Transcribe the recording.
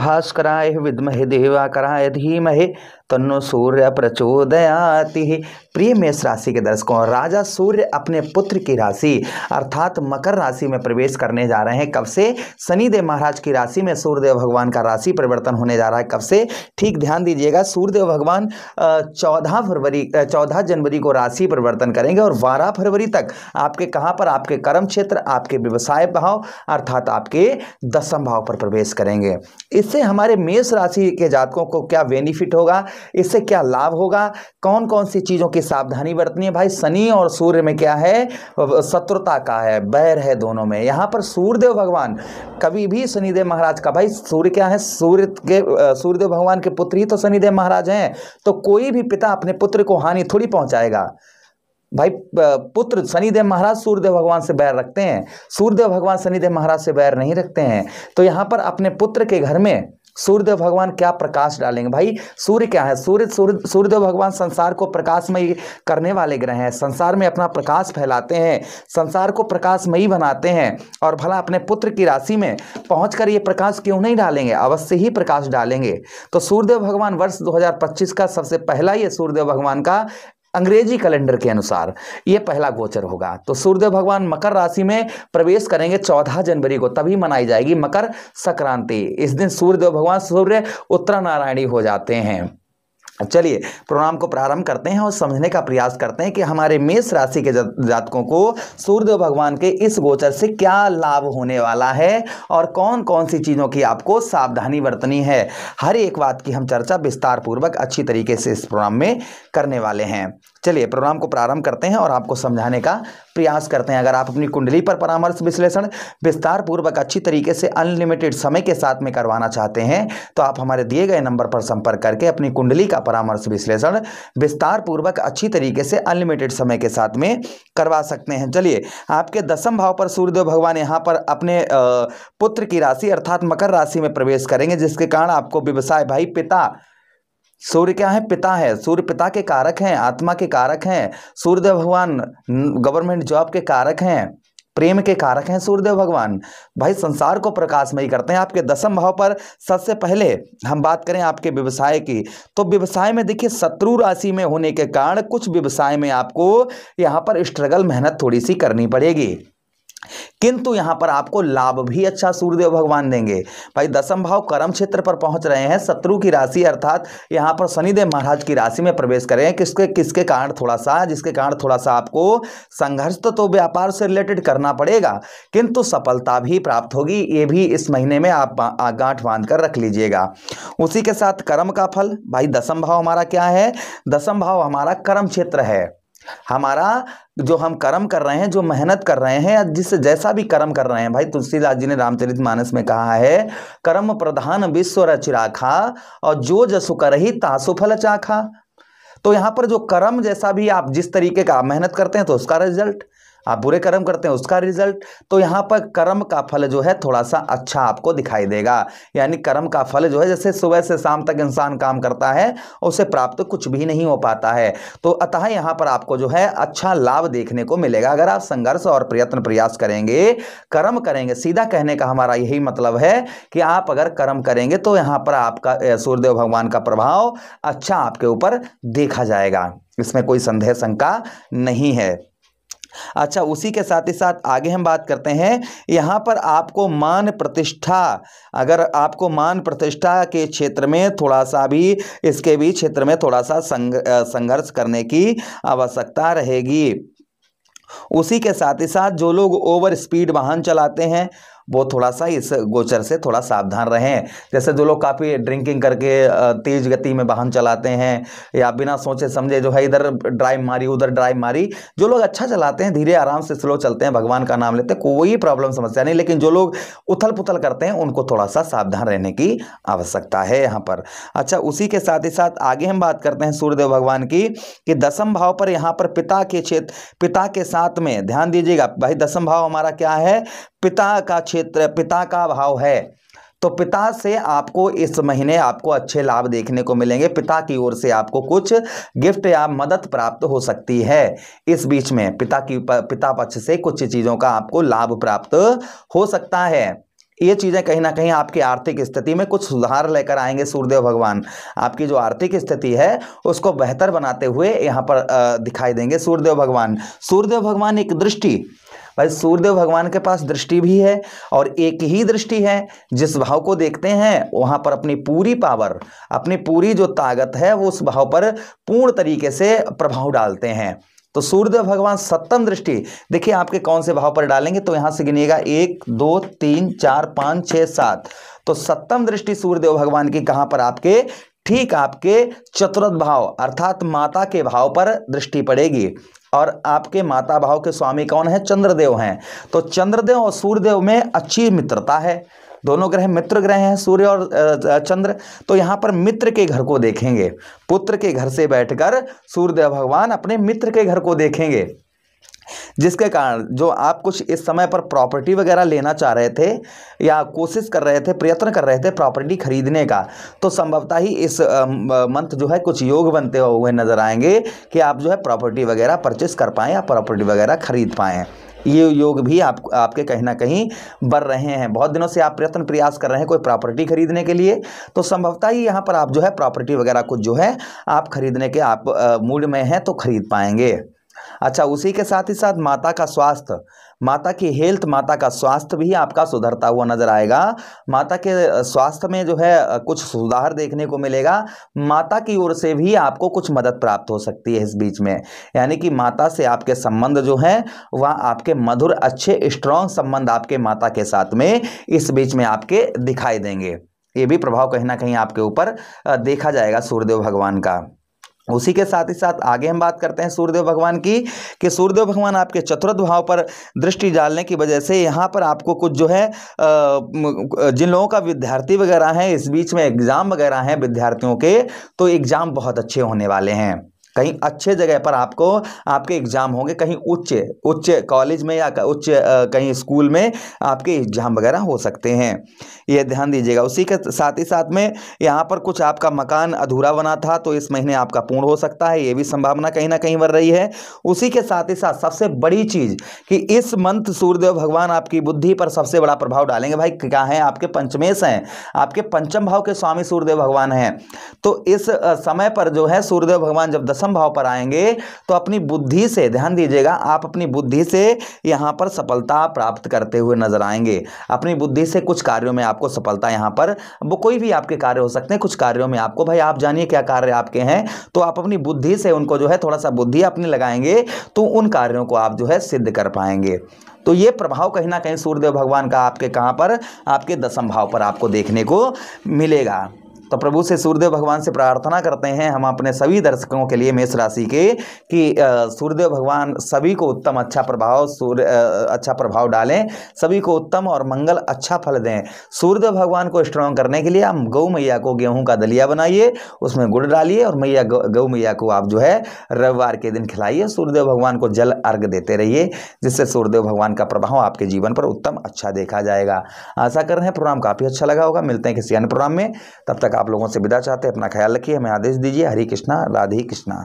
भास्कराय विद्महे दिवाकराय धीमहि तन्नो सूर्य प्रचोदयाति। प्रिय मेष राशि के दर्शकों, राजा सूर्य अपने पुत्र की राशि अर्थात मकर राशि में प्रवेश करने जा रहे हैं। कब से? शनिदेव महाराज की राशि में सूर्यदेव भगवान का राशि परिवर्तन होने जा रहा है। कब से? ठीक ध्यान दीजिएगा, सूर्यदेव भगवान 14 जनवरी को राशि परिवर्तन करेंगे और 12 फरवरी तक आपके कहां पर? आपके कर्म क्षेत्र, आपके व्यवसाय भाव अर्थात आपके दसम भाव पर प्रवेश करेंगे। इससे हमारे मेष राशि के जातकों को क्या बेनिफिट होगा, इससे क्या लाभ होगा, कौन कौन सी चीजों की सावधानी बरतनी है? भाई शनि और सूर्य में क्या है? शत्रुता का है, बैर है दोनों में। यहां पर सूर्यदेव भगवान कभी भी शनिदेव महाराज का, भाई सूर्य क्या है? सूर्यदेव भगवान के पुत्र ही तो शनिदेव महाराज हैं, तो कोई भी पिता अपने पुत्र को हानि थोड़ी पहुंचाएगा। भाई पुत्र शनिदेव महाराज सूर्यदेव भगवान से बैर रखते हैं, सूर्यदेव भगवान शनिदेव महाराज से बैर नहीं रखते हैं। तो यहां पर अपने पुत्र के घर में सूर्यदेव भगवान क्या प्रकाश डालेंगे? भाई सूर्य क्या है? सूर्यदेव भगवान संसार को प्रकाशमयी करने वाले ग्रह हैं, संसार में अपना प्रकाश फैलाते हैं, संसार को प्रकाशमयी बनाते हैं। और भला अपने पुत्र की राशि में पहुंचकर ये प्रकाश क्यों नहीं डालेंगे? अवश्य ही प्रकाश डालेंगे। तो सूर्यदेव भगवान वर्ष 2025 का सबसे पहला ये सूर्यदेव भगवान का अंग्रेजी कैलेंडर के अनुसार ये पहला गोचर होगा। तो सूर्यदेव भगवान मकर राशि में प्रवेश करेंगे 14 जनवरी को, तभी मनाई जाएगी मकर संक्रांति। इस दिन सूर्यदेव भगवान सूर्य उत्तरानारायणी हो जाते हैं। चलिए प्रोग्राम को प्रारंभ करते हैं और समझने का प्रयास करते हैं कि हमारे मेष राशि के जातकों को सूर्यदेव भगवान के इस गोचर से क्या लाभ होने वाला है और कौन कौन सी चीज़ों की आपको सावधानी बरतनी है। हर एक बात की हम चर्चा विस्तार पूर्वक अच्छी तरीके से इस प्रोग्राम में करने वाले हैं। चलिए प्रोग्राम को प्रारंभ करते हैं और आपको समझाने का प्रयास करते हैं। अगर आप अपनी कुंडली पर परामर्श विश्लेषण विस्तार पूर्वक अच्छी तरीके से अनलिमिटेड समय के साथ में करवाना चाहते हैं तो आप हमारे दिए गए नंबर पर संपर्क करके अपनी कुंडली का परामर्श विश्लेषण विस्तार पूर्वक अच्छी तरीके से अनलिमिटेड समय के साथ में करवा सकते हैं। चलिए, आपके दसम भाव पर सूर्यदेव भगवान यहाँ पर अपने पुत्र की राशि अर्थात मकर राशि में प्रवेश करेंगे, जिसके कारण आपको व्यवसाय, भाई पिता, सूर्य क्या है? पिता है। सूर्य पिता के कारक हैं, आत्मा के कारक हैं। सूर्यदेव भगवान गवर्नमेंट जॉब के कारक हैं, प्रेम के कारक हैं सूर्यदेव भगवान। भाई संसार को प्रकाशमयी करते हैं। आपके दसम भाव पर सबसे पहले हम बात करें आपके व्यवसाय की, तो व्यवसाय में देखिए शत्रु राशि में होने के कारण कुछ व्यवसाय में आपको यहाँ पर स्ट्रगल, मेहनत थोड़ी सी करनी पड़ेगी, किंतु यहां पर आपको लाभ भी अच्छा सूर्यदेव भगवान देंगे। भाई दसम भाव कर्म क्षेत्र पर पहुंच रहे हैं, शत्रु की राशि अर्थात यहां पर शनिदेव महाराज की राशि में प्रवेश करें। किसके कारण? थोड़ा सा, जिसके कारण थोड़ा सा आपको संघर्ष तो व्यापार से रिलेटेड करना पड़ेगा, किंतु सफलता भी प्राप्त होगी। ये भी इस महीने में आप गांठ बांध कर रख लीजिएगा। उसी के साथ कर्म का फल, भाई दसम भाव हमारा क्या है? दसम भाव हमारा कर्म क्षेत्र है। हमारा जो हम कर्म कर रहे हैं, जो मेहनत कर रहे हैं, जिससे जैसा भी कर्म कर रहे हैं, भाई तुलसीदास जी ने रामचरितमानस में कहा है, कर्म प्रधान विश्व रचि राखा और जो जसु करहि तासु फल चाखा। तो यहां पर जो कर्म, जैसा भी आप जिस तरीके का मेहनत करते हैं तो उसका रिजल्ट, आप बुरे कर्म करते हैं उसका रिजल्ट, तो यहाँ पर कर्म का फल जो है थोड़ा सा अच्छा आपको दिखाई देगा। यानी कर्म का फल जो है, जैसे सुबह से शाम तक इंसान काम करता है उसे प्राप्त कुछ भी नहीं हो पाता है, तो अतः यहाँ पर आपको जो है अच्छा लाभ देखने को मिलेगा अगर आप संघर्ष और प्रयास करेंगे, कर्म करेंगे। सीधा कहने का हमारा यही मतलब है कि आप अगर कर्म करेंगे तो यहाँ पर आपका सूर्यदेव भगवान का प्रभाव अच्छा आपके ऊपर देखा जाएगा, इसमें कोई संदेह शंका नहीं है। अच्छा, उसी के साथ ही साथ आगे हम बात करते हैं, यहाँ पर आपको मान प्रतिष्ठा, अगर आपको मान प्रतिष्ठा के क्षेत्र में थोड़ा सा भी, इसके भी क्षेत्र में थोड़ा सा संघर्ष करने की आवश्यकता रहेगी। उसी के साथ ही साथ जो लोग ओवर स्पीड वाहन चलाते हैं वो थोड़ा सा इस गोचर से थोड़ा सावधान रहें। जैसे जो लोग काफ़ी ड्रिंकिंग करके तेज गति में वाहन चलाते हैं या बिना सोचे समझे जो है इधर ड्राइव मारी उधर ड्राइव मारी, जो लोग अच्छा चलाते हैं, धीरे आराम से स्लो चलते हैं, भगवान का नाम लेते हैं, कोई प्रॉब्लम समस्या नहीं, लेकिन जो लोग उथल पुथल करते हैं उनको थोड़ा सा सावधान रहने की आवश्यकता है यहाँ पर। अच्छा, उसी के साथ ही साथ आगे हम बात करते हैं सूर्यदेव भगवान की कि दसम भाव पर यहाँ पर पिता के क्षेत्र, पिता के साथ में ध्यान दीजिएगा। भाई दसम भाव हमारा क्या है? पिता का क्षेत्र, पिता का भाव है। तो पिता से आपको इस महीने आपको अच्छे लाभ देखने को मिलेंगे। पिता की ओर से आपको कुछ गिफ्ट या मदद प्राप्त हो सकती है। इस बीच में पिता पक्ष से कुछ चीज़ों का आपको लाभ प्राप्त हो सकता है। ये चीज़ें कहीं ना कहीं आपकी आर्थिक स्थिति में कुछ सुधार लेकर आएंगे सूर्यदेव भगवान। आपकी जो आर्थिक स्थिति है उसको बेहतर बनाते हुए यहाँ पर दिखाई देंगे सूर्यदेव भगवान। सूर्यदेव भगवान एक दृष्टि, भाई सूर्यदेव भगवान के पास दृष्टि भी है और एक ही दृष्टि है। जिस भाव को देखते हैं वहां पर अपनी पूरी पावर, अपनी पूरी जो ताकत है वो उस भाव पर पूर्ण तरीके से प्रभाव डालते हैं। तो सूर्यदेव भगवान सप्तम दृष्टि देखिए आपके कौन से भाव पर डालेंगे, तो यहां से गिनिएगा 1 2 3 4 5 6 7। तो सप्तम दृष्टि सूर्यदेव भगवान की कहां पर, आपके ठीक आपके चतुर्थ भाव अर्थात माता के भाव पर दृष्टि पड़ेगी। और आपके माता भाव के स्वामी कौन है, चंद्रदेव हैं। तो चंद्रदेव और सूर्यदेव में अच्छी मित्रता है, दोनों ग्रह मित्र ग्रह हैं सूर्य और चंद्र। तो यहाँ पर मित्र के घर को देखेंगे, पुत्र के घर से बैठकर सूर्यदेव भगवान अपने मित्र के घर को देखेंगे, जिसके कारण जो आप कुछ इस समय पर प्रॉपर्टी वगैरह लेना चाह रहे थे या कोशिश कर रहे थे, प्रयत्न कर रहे थे प्रॉपर्टी खरीदने का, तो संभवतः ही इस मंथ जो है कुछ योग बनते हुए नजर आएंगे कि आप जो है प्रॉपर्टी वगैरह परचेस कर पाएँ या प्रॉपर्टी वगैरह खरीद पाएँ। ये योग भी आपके कहीं ना कहीं बढ़ रहे हैं। बहुत दिनों से आप प्रयास कर रहे हैं कोई प्रॉपर्टी खरीदने के लिए, तो संभवतः ही यहाँ पर आप जो है प्रॉपर्टी वगैरह कुछ जो है आप खरीदने के आप मूड में हैं तो खरीद पाएंगे। अच्छा, उसी के साथ ही साथ माता का स्वास्थ्य, माता की हेल्थ, माता का स्वास्थ्य भी आपका सुधरता हुआ नजर आएगा। माता के स्वास्थ्य में जो है कुछ सुधार देखने को मिलेगा। माता की ओर से भी आपको कुछ मदद प्राप्त हो सकती है इस बीच में, यानी कि माता से आपके संबंध जो है वह आपके मधुर अच्छे स्ट्रॉन्ग संबंध आपके माता के साथ में इस बीच में आपके दिखाई देंगे। ये भी प्रभाव कहीं ना कहीं आपके ऊपर देखा जाएगा सूर्यदेव भगवान का। उसी के साथ ही साथ आगे हम बात करते हैं सूर्यदेव भगवान की कि सूर्यदेव भगवान आपके चतुर्थ भाव पर दृष्टि डालने की वजह से यहाँ पर आपको कुछ जो है जिन लोगों का विद्यार्थी वगैरह हैं, इस बीच में एग्ज़ाम वगैरह हैं विद्यार्थियों के, तो एग्ज़ाम बहुत अच्छे होने वाले हैं। कहीं अच्छे जगह पर आपको आपके एग्जाम होंगे, कहीं उच्च कॉलेज में या उच्च कहीं स्कूल में आपके एग्जाम वगैरह हो सकते हैं, ये ध्यान दीजिएगा। उसी के साथ ही साथ में यहाँ पर कुछ आपका मकान अधूरा बना था तो इस महीने आपका पूर्ण हो सकता है, ये भी संभावना कहीं ना कहीं बढ़ रही है। उसी के साथ ही साथ सबसे बड़ी चीज कि इस मंथ सूर्यदेव भगवान आपकी बुद्धि पर सबसे बड़ा प्रभाव डालेंगे। भाई क्या है, आपके पंचमेश हैं, आपके पंचम भाव के स्वामी सूर्यदेव भगवान हैं। तो इस समय पर जो है सूर्यदेव भगवान जब दशम भाव पर आएंगे तो अपनी बुद्धि से, ध्यान दीजिएगा, आप अपनी बुद्धि से यहां पर सफलता प्राप्त करते हुए नजर आएंगे। अपनी बुद्धि से कुछ कार्यों में आपको सफलता, यहां पर वो कोई भी आपके कार्य हो सकते हैं, कुछ कार्यों में आपको, भाई आप जानिए क्या कार्य आपके हैं, तो आप अपनी बुद्धि से उनको जो है थोड़ा सा बुद्धि अपनी लगाएंगे तो उन कार्यों को आप जो है सिद्ध कर पाएंगे। तो ये प्रभाव कहीं ना कहीं सूर्यदेव भगवान का आपके कहां पर, आपके दशम भाव पर आपको देखने को मिलेगा। तो प्रभु से, सूर्यदेव भगवान से प्रार्थना करते हैं हम अपने सभी दर्शकों के लिए मेष राशि के कि सूर्यदेव भगवान सभी को उत्तम अच्छा प्रभाव डालें, सभी को उत्तम और मंगल अच्छा फल दें। सूर्यदेव भगवान को स्ट्रॉन्ग करने के लिए हम गौ मैया को गेहूं का दलिया बनाइए, उसमें गुड़ डालिए और गौ मैया को आप जो है रविवार के दिन खिलाइए। सूर्यदेव भगवान को जल अर्घ देते रहिए, जिससे सूर्यदेव भगवान का प्रभाव आपके जीवन पर उत्तम अच्छा देखा जाएगा। आशा कर रहे हैं प्रोग्राम काफ़ी अच्छा लगा होगा। मिलते हैं किसी अन्य प्रोग्राम में, तब तक आप लोगों से विदा चाहते हैं। अपना ख्याल रखिए, हमें आदेश दीजिए। हरे कृष्णा, राधे कृष्णा।